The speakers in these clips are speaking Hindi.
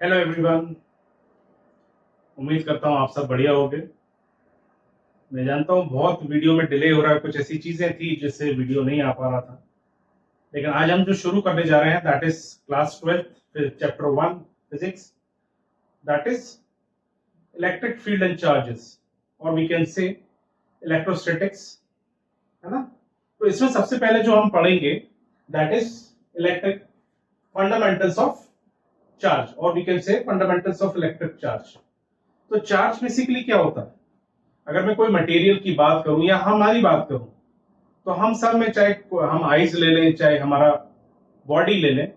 Hello everyone. उम्मीद करता हूँ आप सब बढ़िया होंगे। मैं जानता हूँ बहुत वीडियो में डिले हो रहा है, कुछ ऐसी चीजें थी जिससे वीडियो नहीं आ पा रहा था। लेकिन आज हम जो शुरू करने जा रहे हैं that is class 12 chapter 1 physics, that is electric field and charges, और वी कैन से इलेक्ट्रोस्टैटिक्स, है ना। तो इसमें सबसे पहले जो हम पढ़ेंगे that is electric fundamentals of charge, और we can say fundamentals of electric charge. तो चार्ज बेसिकली क्या होता है? अगर मैं कोई मटेरियल की बात करूं या हमारी बात करूं, तो हम सब में, चाहे हम आइस ले लें, चाहे हमारा बॉडी ले लें,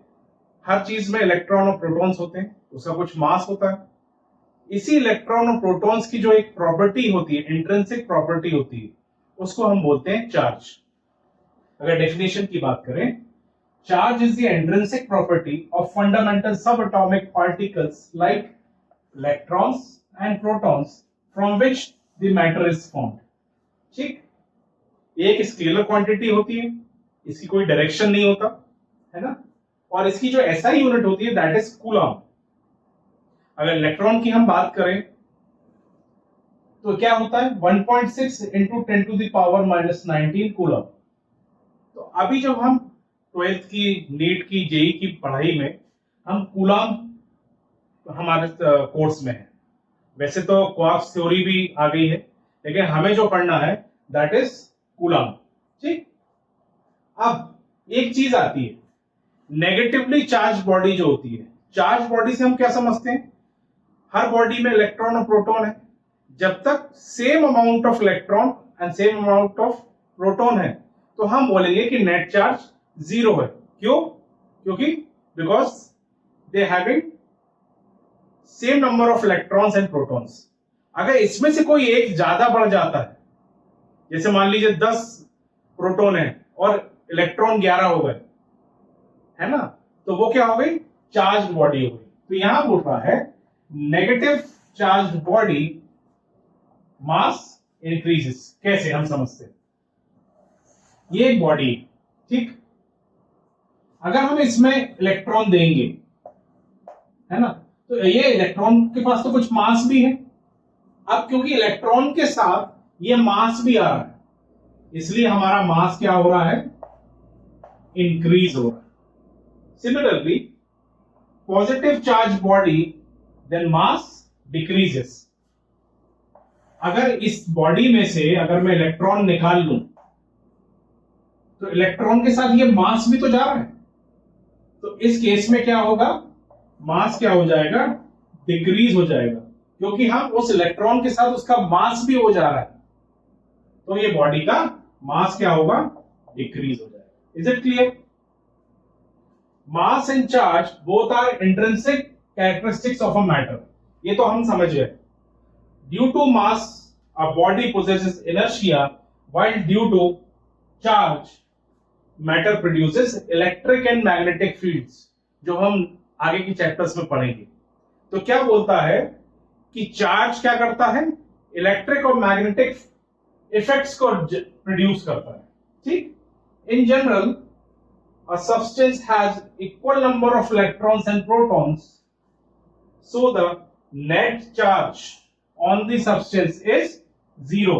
हर चीज में इलेक्ट्रॉन और प्रोटॉन्स होते हैं, उसका कुछ मास होता है। इसी इलेक्ट्रॉन और प्रोटॉन्स की जो एक प्रॉपर्टी होती है, इंट्रिंसिक प्रॉपर्टी होती है, उसको हम बोलते हैं चार्ज। अगर डेफिनेशन की बात करें, charge is the intrinsic property of fundamental subatomic particles like electrons and protons from which the matter is formed. ठीक, एक स्केलर क्वांटिटी होती है, इसकी कोई डायरेक्शन नहीं होता, है ना। और इसकी जो एसआई यूनिट होती है दैट इज कूलम। अगर इलेक्ट्रॉन की हम बात करें तो क्या होता है, 1.6 इंटू 10⁻⁻19 कूलम। तो अभी जब हम 12th की, नीट की, जेई की पढ़ाई में हम कूलम हमारे कोर्स में है। वैसे तो क्वार्क्स थ्योरी भी आ गई है, लेकिन हमें जो पढ़ना है दैट इज कूलम। ठीक, अब एक चीज आती है, नेगेटिवली चार्ज बॉडी जो होती है। चार्ज बॉडी से हम क्या समझते हैं, हर बॉडी में इलेक्ट्रॉन और प्रोटॉन है। जब तक same amount of electron and same amount of proton है, तो हम बोलेंगे कि नेट चार्ज जीरो है। क्यों? क्योंकि because they having same number of electrons and protons. अगर इसमें से कोई एक ज्यादा बढ़ जाता है, जैसे मान लीजिए 10 प्रोटॉन है और इलेक्ट्रॉन 11 हो गए, है ना, तो वो क्या हो गई, चार्ज बॉडी हो गई। तो यहां बोल रहा है negative charge body mass increases. कैसे हम समझते हैं, ये एक बॉडी, ठीक, अगर हम इसमें इलेक्ट्रॉन देंगे, है ना, तो ये इलेक्ट्रॉन के पास तो कुछ मास भी है। अब क्योंकि इलेक्ट्रॉन के साथ ये मास भी आ रहा है, इसलिए हमारा मास क्या हो रहा है, इंक्रीज हो रहा है। Similarly positive charge body then mass decreases. अगर इस बॉडी में से अगर मैं इलेक्ट्रॉन निकाल लूं, तो इलेक्ट्रॉन के साथ ये मास भी तो जा रहा है। तो इस केस में क्या होगा, मास क्या हो जाएगा, डिक्रीज हो जाएगा, क्योंकि हम उस इलेक्ट्रॉन के साथ उसका मास भी हो जा रहा है। तो ये बॉडी का मास क्या होगा, डिक्रीज हो जाएगा। Is it clear? Mass and charge both are intrinsic characteristics of a matter, ये तो हम समझ गए। Due to mass a body possesses inertia, while due to charge matter produces electric and magnetic fields, जो हम आगे की चैप्टर्स में पढ़ेंगे। तो क्या बोलता है कि चार्ज क्या करता है, इलेक्ट्रिक और मैग्नेटिक इफेक्ट्स को प्रोड्यूस करता है। ठीक, in general a substance has equal number of electrons and protons, so the net charge on the substance is zero.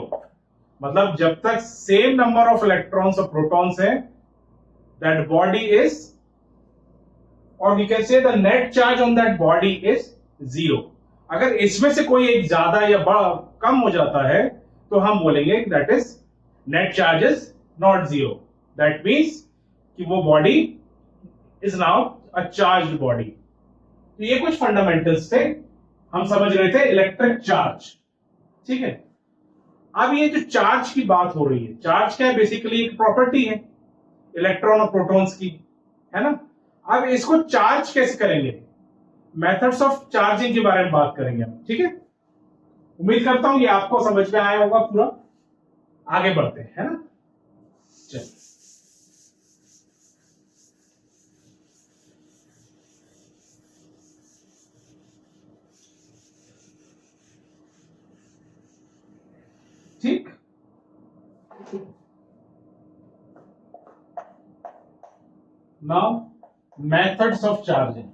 मतलब जब तक सेम नंबर ऑफ इलेक्ट्रॉन्स और प्रोटॉन्स है, दैट बॉडी इज, और we can say the net charge on that body is zero. अगर इसमें से कोई एक ज्यादा या बड़ा कम हो जाता है, तो हम बोलेंगे that is net charge is not zero. That means कि वो body is now a charge body. तो ये कुछ फंडामेंटल्स थे, हम समझ रहे थे इलेक्ट्रिक चार्ज। ठीक है, अब ये जो चार्ज की बात हो रही है, चार्ज क्या है, बेसिकली एक प्रॉपर्टी है इलेक्ट्रॉन और प्रोटॉन्स की, है ना। अब इसको चार्ज कैसे करेंगे, मेथड्स ऑफ चार्जिंग के बारे में बात करेंगे हम। ठीक है, उम्मीद करता हूं ये आपको समझ में आया होगा पूरा। आगे बढ़ते हैं, है ना। चलिए, ठीक, now methods of charging.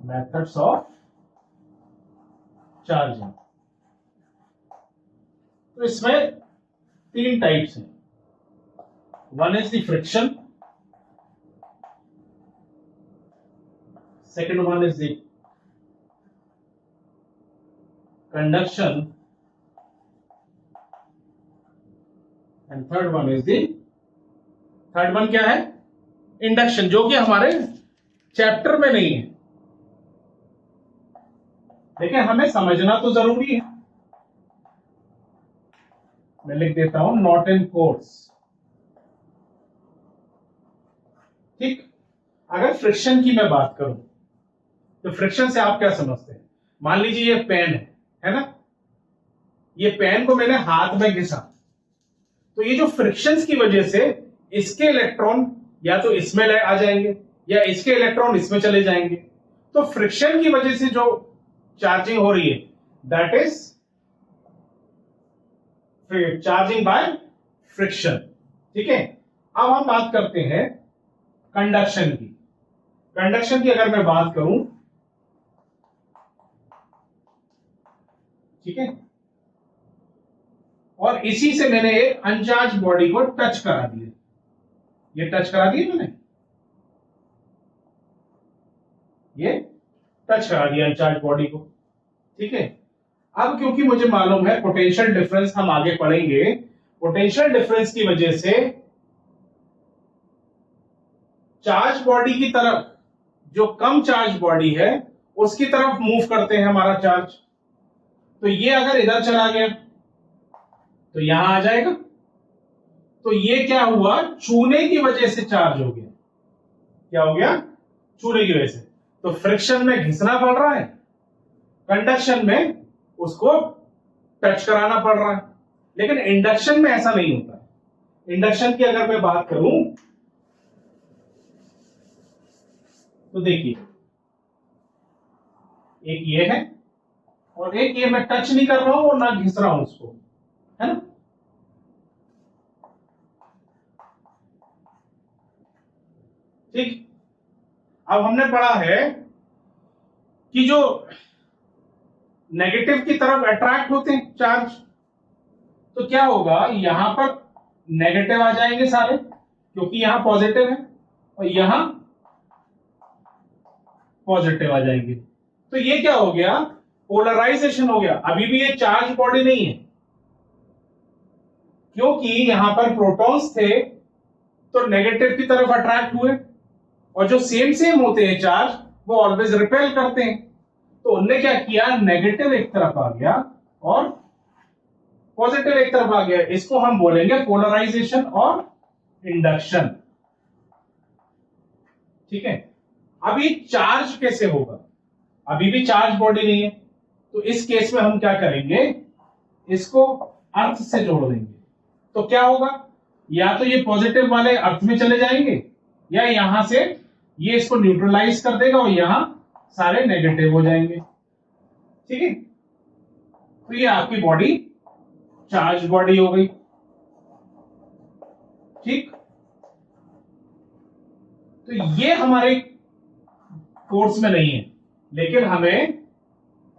Methods of charging. तो इसमें तीन टाइप्स हैं। One is the friction, second one is the conduction, and third one क्या है? इंडक्शन, जो कि हमारे चैप्टर में नहीं है, लेकिन हमें समझना तो जरूरी है। मैं लिख देता हूं नॉट इन कोर्स। ठीक। अगर फ्रिक्शन की मैं बात करूं तो फ्रिक्शन से आप क्या समझते हैं? मान लीजिए ये पेन है ना, ये पेन को मैंने हाथ में घिसा, तो ये जो फ्रिक्शंस की वजह से इसके इलेक्ट्रॉन या तो इसमें आ जाएंगे या इसके इलेक्ट्रॉन इसमें चले जाएंगे। तो फ्रिक्शन की वजह से जो चार्जिंग हो रही है that is charging by friction. ठीक है। अब हम बात करते हैं कंडक्शन की। कंडक्शन की अगर मैं बात करूं, ठीक है, और इसी से मैंने एक अनचार्ज बॉडी को टच करा दिया, ये टच करा दिया मैंने, ये टच करा दिया अनचार्ज बॉडी को। ठीक है। अब क्योंकि मुझे मालूम है पोटेंशियल डिफरेंस, हम आगे पढ़ेंगे, पोटेंशियल डिफरेंस की वजह से चार्ज बॉडी की तरफ, जो कम चार्ज बॉडी है उसकी तरफ मूव करते हैं हमारा चार्ज। तो ये अगर इधर चला गया तो यहां आ जाएगा, तो ये क्या हुआ? छूने की वजह से चार्ज हो गया। क्या हो गया? छूने की वजह से। तो फ्रिक्शन में घिसना पड़ रहा है, कंडक्शन में उसको टच कराना पड़ रहा है, लेकिन इंडक्शन में ऐसा नहीं होता। इंडक्शन की अगर मैं बात करूं तो देखिए, एक ये है और एक ये, मैं टच नहीं कर रहा हूं और ना घिस रहा हूं उसको, है ना। ठीक। अब हमने पढ़ा है कि जो नेगेटिव की तरफ अट्रैक्ट होते हैं चार्ज, तो क्या होगा? यहां पर नेगेटिव आ जाएंगे सारे, क्योंकि यहां पॉजिटिव है, और यहां पॉजिटिव आ जाएंगे। तो ये क्या हो गया? पोलराइजेशन हो गया। अभी भी ये चार्ज बॉडी नहीं है, क्योंकि यहां पर प्रोटॉन्स थे तो नेगेटिव की तरफ अट्रैक्ट हुए, और जो सेम होते हैं चार्ज वो ऑलवेज रिपेल करते हैं। तो उनने क्या किया? नेगेटिव एक तरफ आ गया और पॉजिटिव एक तरफ आ गया। इसको हम बोलेंगे पोलराइजेशन और इंडक्शन। ठीक है। अभी चार्ज कैसे होगा? अभी भी चार्ज बॉडी नहीं है, तो इस केस में हम क्या करेंगे? इसको अर्थ से जोड़ देंगे। तो क्या होगा? या तो ये पॉजिटिव वाले अर्थ में चले जाएंगे, या यहां से ये इसको न्यूट्रलाइज कर देगा और यहां सारे नेगेटिव हो जाएंगे। ठीक है। तो ये आपकी बॉडी चार्ज बॉडी हो गई। ठीक। तो ये हमारे कोर्स में नहीं है, लेकिन हमें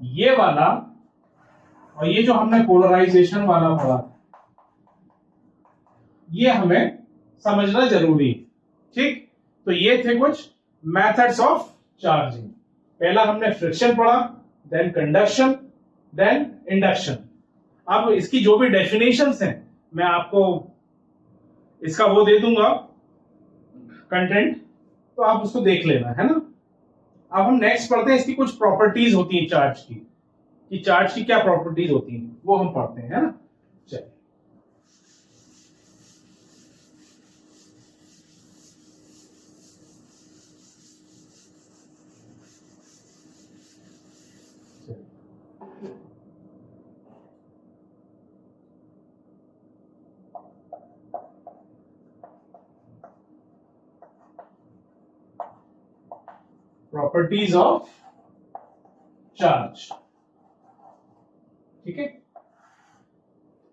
ये वाला और ये जो हमने पोलराइजेशन वाला पढ़ा, ये हमें समझना जरूरी है। ठीक। तो ये थे कुछ मेथड्स ऑफ चार्जिंग। पहला हमने फ्रिक्शन पढ़ा, देन कंडक्शन, देन इंडक्शन। अब इसकी जो भी डेफिनेशंस हैं मैं आपको इसका वो दे दूंगा कंटेंट, तो आप उसको देख लेना, है ना। अब हम नेक्स्ट पढ़ते हैं, इसकी कुछ प्रॉपर्टीज होती हैं चार्ज की, कि चार्ज की क्या प्रॉपर्टीज होती हैं वो हम पढ़ते हैं, है ना। चलिए, प्रॉपर्टीज ऑफ चार्ज। ठीक है।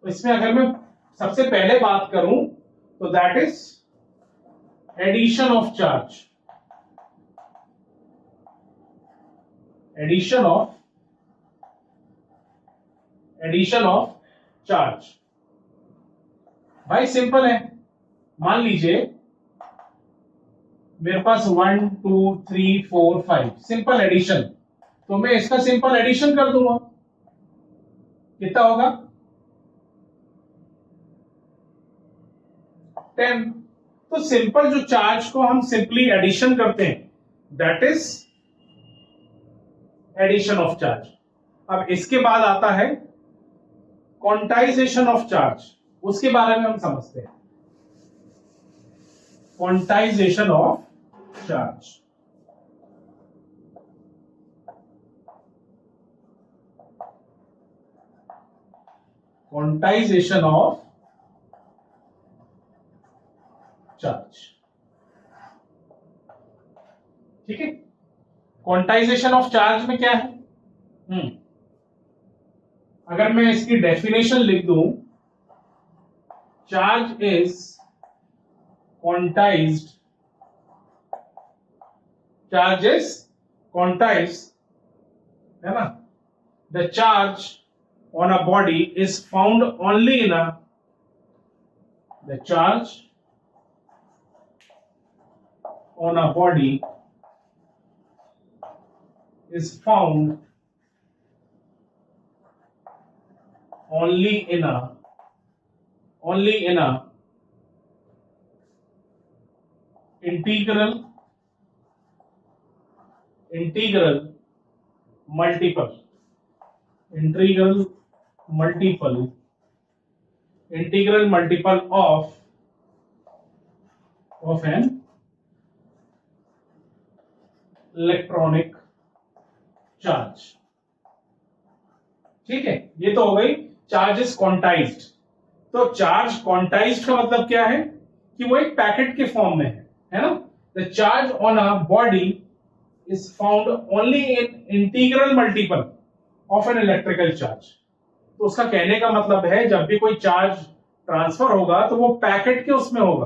तो इसमें अगर मैं सबसे पहले बात करूं तो that is addition of charge. Addition of charge. भाई सिंपल है, मान लीजिए मेरे पास 1 2 3 4 5 सिंपल एडिशन, तो मैं इसका सिंपल एडिशन कर दूंगा, कितना होगा 10। तो सिंपल जो चार्ज को हम सिंपली एडिशन करते हैं that is addition of charge. अब इसके बाद आता है क्वांटाइजेशन ऑफ चार्ज, उसके बारे में हम समझते हैं। Quantization of charge, quantization of charge, ठीक है। क्वांटाइजेशन ऑफ चार्ज में क्या है, अगर मैं इसकी डेफिनेशन लिख दूं, charge is quantized, charge is quantized, है ना। The charge on a body is found only in a, the charge on a body is found only in a integral multiple of an electronic charge, ठीक है। ये तो हो गई चार्ज इज क्वांटाइज्ड। तो चार्ज क्वांटाइज्ड का मतलब क्या है कि वो एक पैकेट के फॉर्म में है ना। The charge on a body is found only in integral multiple of an electrical charge. तो उसका कहने का मतलब है जब भी कोई चार्ज ट्रांसफर होगा तो वो पैकेट के उसमें होगा,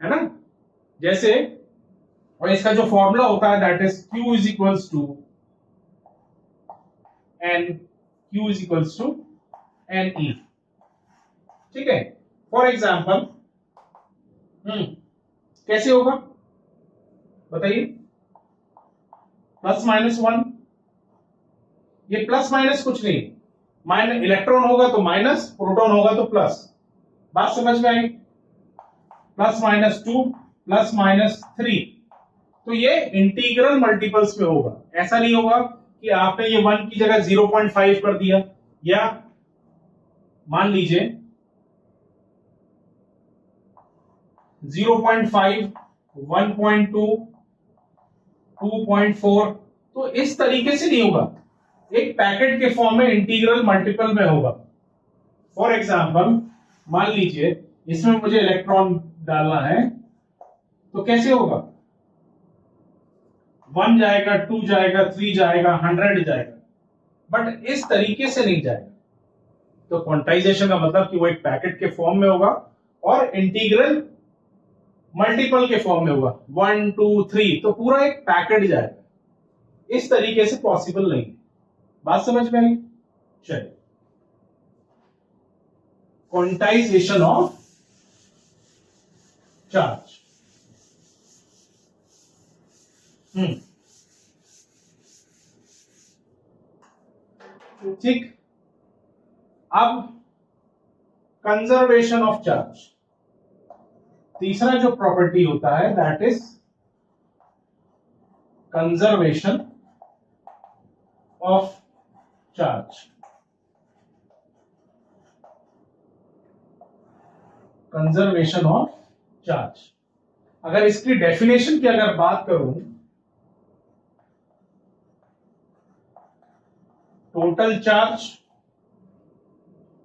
है ना। जैसे, और इसका जो फॉर्मूला होता है that is Q is equals to NE, ठीक है। फॉर एग्जाम्पल कैसे होगा बताइए, +-1, ये प्लस माइनस कुछ नहीं, माइनस इलेक्ट्रॉन होगा तो माइनस, प्रोटॉन होगा तो प्लस। बात समझ में आई, +-2 +-3, तो ये इंटीग्रल मल्टीपल्स में होगा। ऐसा नहीं होगा कि आपने ये 1 की जगह 0.5 कर दिया, या मान लीजिए 0.5 1.2 2.4, तो इस तरीके से नहीं होगा, एक पैकेट के फॉर्म में इंटीग्रल मल्टीपल में होगा। फॉर एग्जाम्पल मान लीजिए इसमें मुझे इलेक्ट्रॉन डालना है, तो कैसे होगा, 1 जाएगा, 2 जाएगा, 3 जाएगा, 100 जाएगा, बट इस तरीके से नहीं जाएगा। तो क्वांटाइजेशन का मतलब कि वो एक पैकेट के फॉर्म में होगा और इंटीग्रल मल्टीपल के फॉर्म में होगा, 1 2 3, तो पूरा एक पैकेट जाएगा। इस तरीके से पॉसिबल नहीं। बात समझ में आई, चलिए। क्वांटाइजेशन ऑफ चार्ज, ठीक। अब कंजर्वेशन ऑफ चार्ज, तीसरा जो प्रॉपर्टी होता है that is conservation of charge. Conservation of charge, अगर इसकी डेफिनेशन की अगर बात करूं, total charge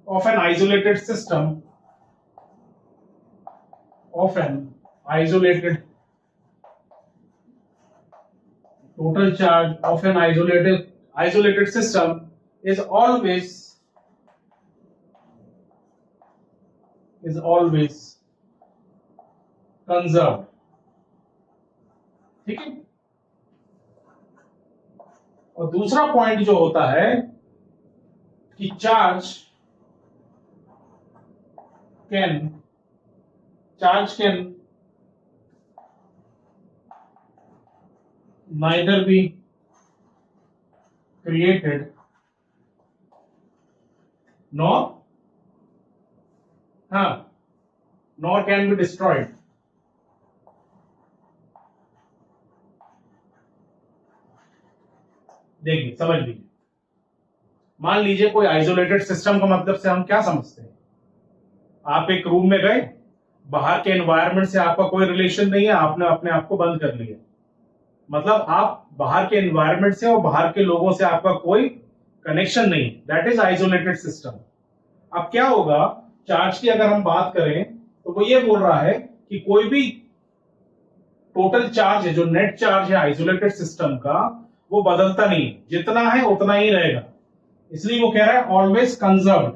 of an isolated system, total charge of an isolated system is always conserved, ठीक है। और दूसरा पॉइंट जो होता है कि charge can neither be created nor can be destroyed. देखिए समझ लीजिए, मान लीजिए कोई आइसोलेटेड सिस्टम का मतलब से हम क्या समझते हैं? आप एक रूम में गए, बाहर के एनवायरनमेंट से आपका कोई रिलेशन नहीं है, आपने अपने आप को बंद कर लिया, मतलब आप बाहर के एनवायरनमेंट से और बाहर के लोगों से आपका कोई कनेक्शन नहीं, दैट इज आइसोलेटेड सिस्टम। अब क्या होगा, चार्ज की अगर हम बात करें तो वो ये बोल रहा है कि कोई भी टोटल चार्ज है, जो नेट चार्ज है आइसोलेटेड सिस्टम का, वो बदलता नहीं, जितना है उतना ही रहेगा। इसलिए वो कह रहा है ऑलवेज कंजर्व्ड,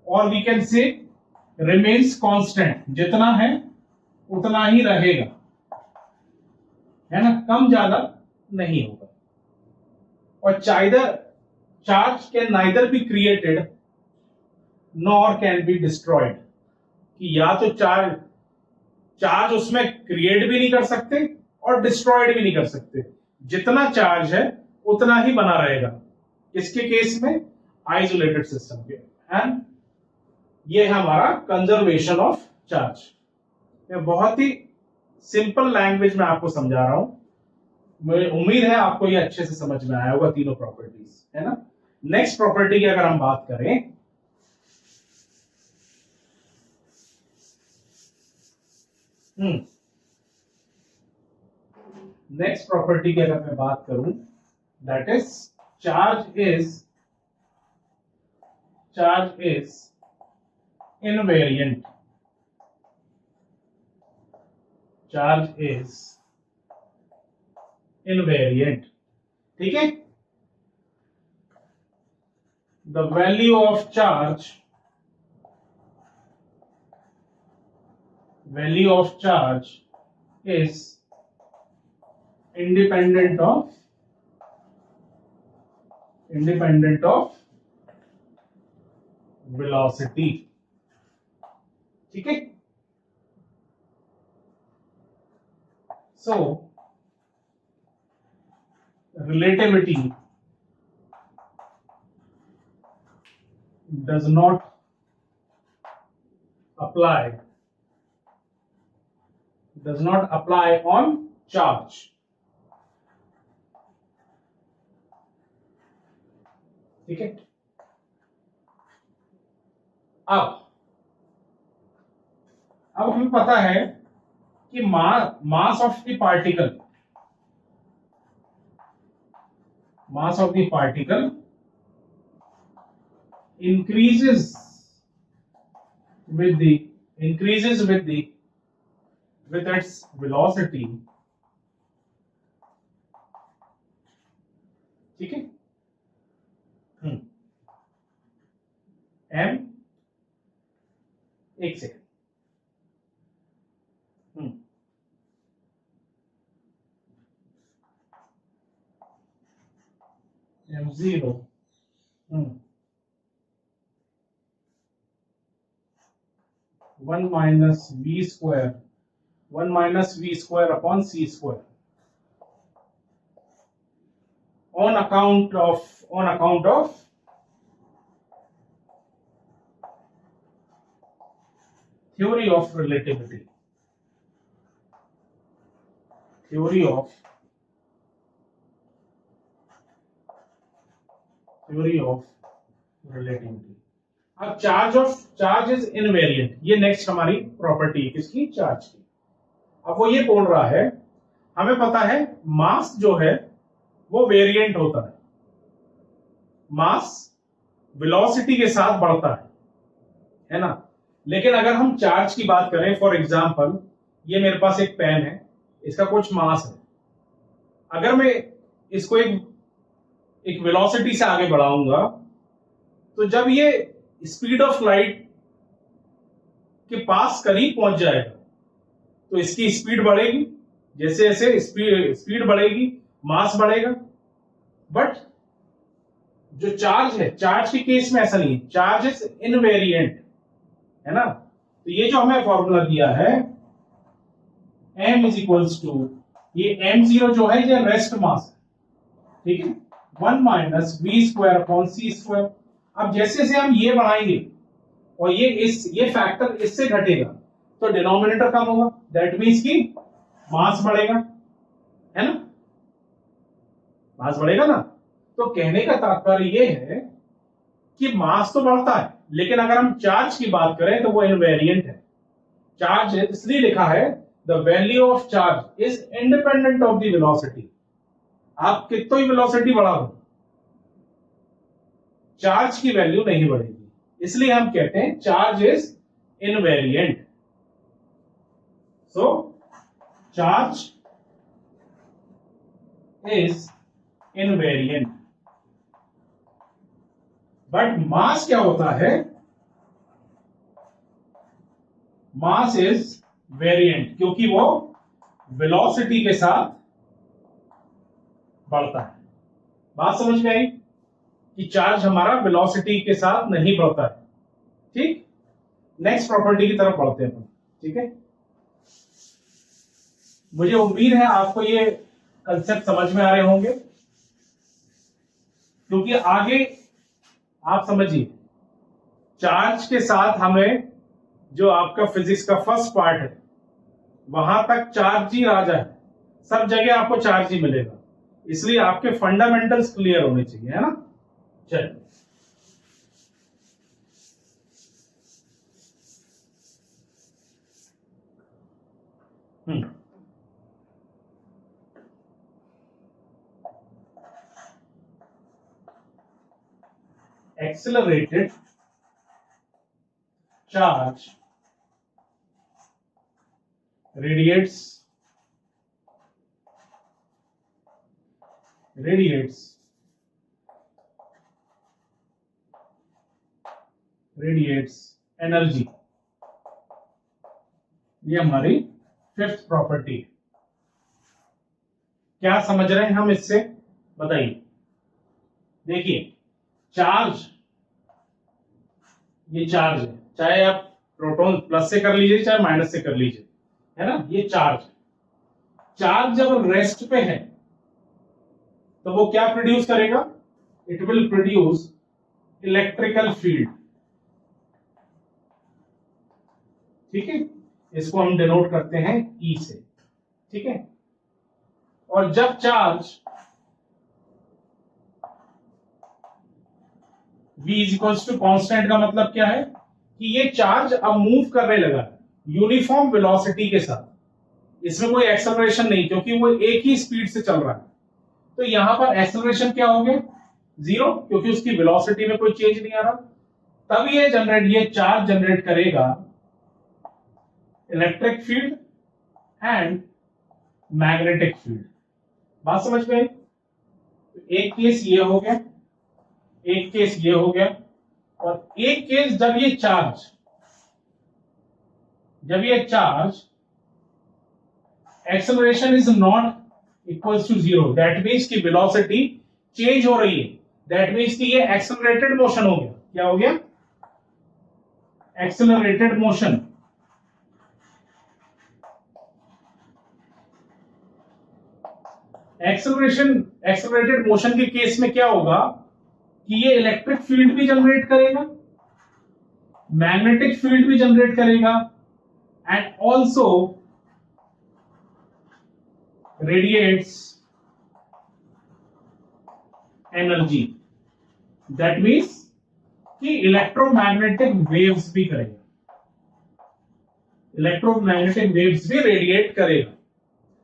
और we can say remains constant, जितना है उतना ही रहेगा, है ना, कम ज्यादा नहीं होगा। और charge can neither be created nor can be destroyed, कि या तो चार्ज उसमें क्रिएट भी नहीं कर सकते और डिस्ट्रॉयड भी नहीं कर सकते, जितना चार्ज है उतना ही बना रहेगा। किसके केस में? आइसोलेटेड सिस्टम के। एंड ये है हमारा कंजर्वेशन ऑफ चार्ज। ये बहुत ही सिंपल लैंग्वेज में आपको समझा रहा हूं, मुझे उम्मीद है आपको ये अच्छे से समझ में आया होगा तीनों प्रॉपर्टीज, है ना। नेक्स्ट प्रॉपर्टी की अगर हम बात करें, नेक्स्ट प्रॉपर्टी की अगर मैं बात करूं, that is charge is invariant. Charge is invariant, ठीक है। The value of charge is independent of velocity, ठीक है। So relativity does not apply on charge, ठीक है। अब हमें पता है कि mass of the particle increases with its velocity, ठीक है। m, एक second, m0 1 minus v square upon c square on account of theory of relativity, अब चार्ज इज इनवेरिएंट, ये नेक्स्ट हमारी प्रॉपर्टी है किसकी? चार्ज की। अब वो ये बोल रहा है, हमें पता है मास जो है वो वेरिएंट होता है, मास वेलोसिटी के साथ बढ़ता है ना। लेकिन अगर हम चार्ज की बात करें, फॉर एग्जांपल ये मेरे पास एक पेन है, इसका कुछ मास है, अगर मैं इसको एक वेलोसिटी से आगे बढ़ाऊंगा, तो जब ये स्पीड ऑफ लाइट के पास करीब पहुंच जाएगा तो इसकी स्पीड बढ़ेगी, जैसे जैसे स्पीड बढ़ेगी मास बढ़ेगा, बट जो चार्ज है, चार्ज के केस में ऐसा नहीं है, चार्ज इज इनवेरिएंट, है ना। तो ये जो हमें फॉर्मूला दिया है m इज इक्वल्स टू, ये m0 जो है ये रेस्ट मास है, ठीक है, 1 minus v square upon c square. अब जैसे जैसे हम ये बढ़ाएंगे और ये फैक्टर इससे घटेगा तो डिनोमिनेटर कम होगा, दैट मीन्स कि मास बढ़ेगा, है ना, मास बढ़ेगा ना। तो कहने का तात्पर्य ये है कि मास तो बढ़ता है, लेकिन अगर हम चार्ज की बात करें तो वो इनवेरिएंट है। चार्ज इसलिए लिखा है the value of charge is independent of the velocity. आप कितना ही वेलोसिटी बढ़ा दो, चार्ज की वैल्यू नहीं बढ़ेगी, इसलिए हम कहते हैं charge is invariant. So charge is invariant, but mass क्या होता है, मास इज वेरिएंट, क्योंकि वो वेलोसिटी के साथ बढ़ता है। बात समझ में आई कि चार्ज हमारा वेलोसिटी के साथ नहीं बढ़ता है, ठीक। नेक्स्ट प्रॉपर्टी की तरफ बढ़ते हैं, ठीक है। मुझे उम्मीद है आपको ये कंसेप्ट समझ में आ रहे होंगे, क्योंकि आगे आप समझिए चार्ज के साथ हमें जो आपका फिजिक्स का फर्स्ट पार्ट है वहां तक चार्ज ही राजा है, सब जगह आपको चार्ज ही मिलेगा, इसलिए आपके फंडामेंटल्स क्लियर होने चाहिए, है ना। चलिए accelerated charge radiates एनर्जी। ये हमारी फिफ्थ प्रॉपर्टी। क्या समझ रहे हैं हम इससे, बताइए। देखिए चार्ज, ये चार्ज है, चाहे आप प्रोटॉन प्लस से कर लीजिए चाहे माइनस से कर लीजिए, है ना। ये चार्ज जब रेस्ट पे है तो वो क्या प्रोड्यूस करेगा, it will produce electrical field, ठीक है। इसको हम डिनोट करते हैं ई से, ठीक है। और जब charge v is equals to constant का मतलब क्या है कि ये चार्ज अब मूव करने लगा यूनिफॉर्म वेलोसिटी के साथ, इसमें कोई एक्सेलरेशन नहीं, क्योंकि वो एक ही स्पीड से चल रहा है। तो यहां पर एक्सेलरेशन क्या हो गया, 0, क्योंकि उसकी वेलोसिटी में कोई चेंज नहीं आ रहा। तब ये चार्ज जनरेट करेगा electric field and magnetic field. बात समझ में आई। एक केस ये हो गया, एक केस ये हो गया, और एक केस जब ये charge acceleration is not equals to 0, that means की वेलोसिटी चेंज हो रही है, दैट मीन्स कि ये एक्सेलरेटेड मोशन हो गया। क्या हो गया, एक्सेलरेटेड मोशन। एक्सेलरेटेड मोशन के केस में क्या होगा कि ये इलेक्ट्रिक फील्ड भी जनरेट करेगा, मैग्नेटिक फील्ड भी जनरेट करेगा, and also radiates energy. That means कि इलेक्ट्रोमैग्नेटिक वेव्स भी करेगा, इलेक्ट्रोमैग्नेटिक वेव्स भी रेडिएट करेगा।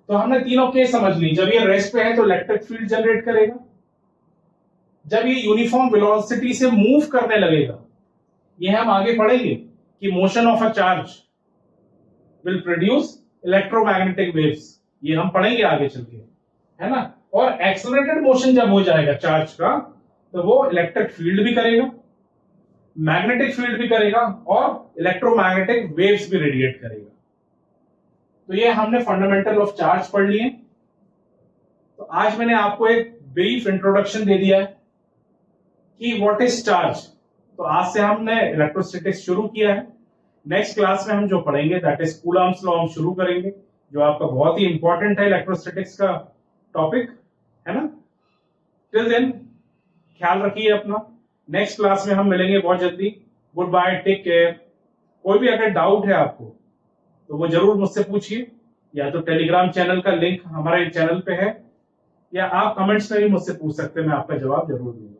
तो हमने तीनों केस समझ ली। जब ये रेस्ट पे है तो इलेक्ट्रिक फील्ड जनरेट करेगा, जब ये यूनिफॉर्म वेलोसिटी से मूव करने लगेगा, ये हम आगे पढ़ेंगे कि motion of a charge will produce electromagnetic waves, ये हम पढ़ेंगे आगे चल के, है ना। और एक्सेलरेटेड मोशन जब हो जाएगा चार्ज का तो वो इलेक्ट्रिक फील्ड भी करेगा, मैग्नेटिक फील्ड भी करेगा, और इलेक्ट्रोमैग्नेटिक वेव्स भी रेडिएट करेगा। तो ये हमने फंडामेंटल ऑफ चार्ज पढ़ लिए। तो आज मैंने आपको एक ब्रीफ इंट्रोडक्शन दे दिया है कि व्हाट इज चार्ज। तो आज से हमने इलेक्ट्रोस्टैटिक्स शुरू किया है। नेक्स्ट क्लास में हम जो पढ़ेंगे दैट इज कूलम्ब्स लॉ हम शुरू करेंगे, जो आपका बहुत ही इंपॉर्टेंट है इलेक्ट्रोस्टैटिक्स का टॉपिक, है ना। टिल देन ख्याल रखिए अपना। नेक्स्ट क्लास में हम मिलेंगे बहुत जल्दी। Goodbye, take care. कोई भी अगर डाउट है आपको तो वो जरूर मुझसे पूछिए, या तो टेलीग्राम चैनल का लिंक हमारे चैनल पे है, या आप कमेंट्स में भी मुझसे पूछ सकते हैं, मैं आपका जवाब जरूर दूंगा।